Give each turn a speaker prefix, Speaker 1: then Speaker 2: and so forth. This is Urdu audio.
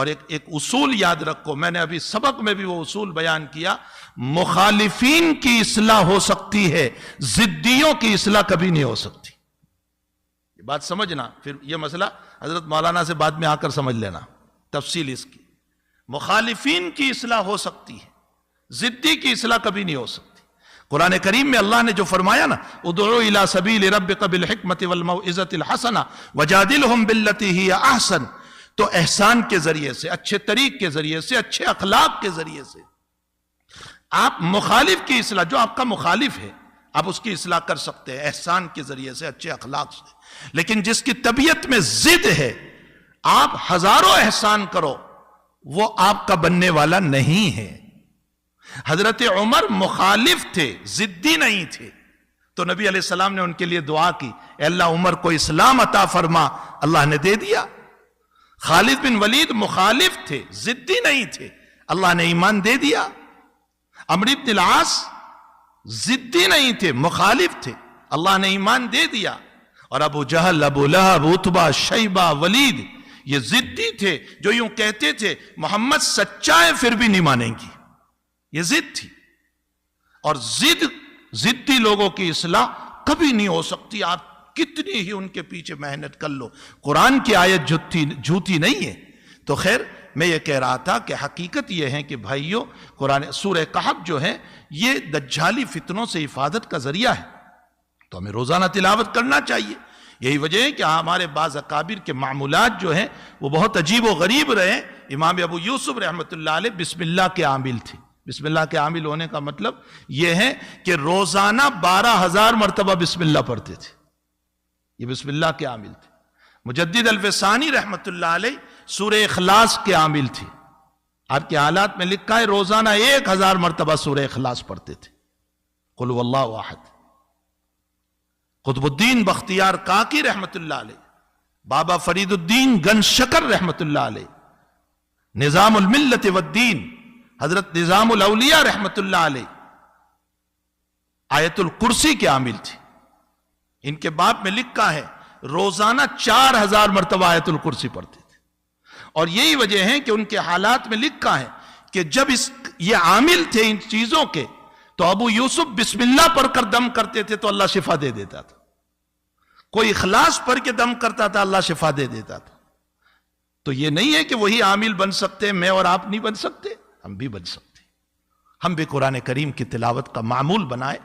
Speaker 1: اور ایک اصول یاد رکھو، میں نے ابھی سبق میں بھی وہ اصول بیان کیا، مخالفین کی اصلاح ہو سکتی ہے، ضدیوں کی اصلاح کبھی نہیں ہو سکتی. یہ بات سمجھنا. پھر یہ مسئلہ حضرت مولانا سے بعد میں آ کر سمجھ لینا تفصیل اس کی. مخالفین کی اصلاح ہو سکتی ہے، ضدی کی اصلاح کبھی نہیں ہو سکتی. قرآن کریم میں اللہ نے جو فرمایا نا، ادعو الی سبیل ربک بالحکمت والموعظۃ الحسنہ وجادلہم باللتی ہی احسن، تو احسان کے ذریعے سے، اچھے طریق کے ذریعے سے، اچھے اخلاق کے ذریعے سے آپ مخالف کی اصلاح، جو آپ کا مخالف ہے آپ اس کی اصلاح کر سکتے ہیں احسان کے ذریعے سے، اچھے اخلاق سے. لیکن جس کی طبیعت میں ضد ہے، آپ ہزاروں احسان کرو وہ آپ کا بننے والا نہیں ہے. حضرت عمر مخالف تھے، ضدی نہیں تھے، تو نبی علیہ السلام نے ان کے لیے دعا کی، اے اللہ عمر کو اسلام عطا فرما. اللہ نے دے دیا. خالد بن ولید مخالف تھے، ضدی نہیں تھے، اللہ نے ایمان دے دیا. عمرو بن العاص ضدی نہیں تھے، مخالف تھے، اللہ نے ایمان دے دیا. اور ابو جہل، ابو لہب، عتبہ، شیبہ، ولید یہ ضدی تھے، جو یوں کہتے تھے محمد سچا ہے پھر بھی نہیں مانیں گی. یہ ضد تھی. اور ضدی لوگوں کی اصلاح کبھی نہیں ہو سکتی، آپ کتنی ہی ان کے پیچھے محنت کر لو. قرآن کی آیت جھوٹی نہیں ہے. تو خیر میں یہ کہہ رہا تھا کہ حقیقت یہ ہے کہ بھائیوں، قرآن سورہ کہف جو ہے یہ دجالی فتنوں سے حفاظت کا ذریعہ ہے، تو ہمیں روزانہ تلاوت کرنا چاہیے. یہی وجہ ہے کہ ہمارے بعض اکابر کے معمولات جو ہیں وہ بہت عجیب و غریب رہے. امام ابو یوسف رحمۃ اللہ علیہ بسم اللہ کے عامل تھے. بسم اللہ کے عامل ہونے کا مطلب یہ ہے کہ روزانہ 12,000 مرتبہ بسم اللہ پڑھتے تھے. یہ بسم اللہ کے عامل تھے. مجدد الفسانی رحمۃ اللہ علیہ سورہ اخلاص کے عامل تھے. آپ کے حالات میں لکھا ہے روزانہ 1,000 مرتبہ سورہ اخلاص پڑھتے تھے. قل هو اللہ احد. قطب الدین بختیار کاکی رحمۃ اللہ علیہ، بابا فرید الدین گن شکر رحمۃ اللہ علیہ، نظام الملت والدین حضرت نظام الاولیاء رحمۃ اللہ علیہ آیت الکرسی کے عامل تھے. ان کے باب میں لکھا ہے روزانہ 4,000 مرتبہ آیت الکرسی پڑھتے تھے. اور یہی وجہ ہے کہ ان کے حالات میں لکھا ہے کہ جب یہ عامل تھے ان چیزوں کے، تو ابو یوسف بسم اللہ پڑھ کر دم کرتے تھے تو اللہ شفا دے دیتا تھا. کوئی اخلاص پڑھ کے دم کرتا تھا، اللہ شفا دے دیتا تھا. تو یہ نہیں ہے کہ وہی عامل بن سکتے، میں اور آپ نہیں بن سکتے، ہم بھی بن سکتے. ہم بھی قرآن کریم کی تلاوت کا معمول بنائے.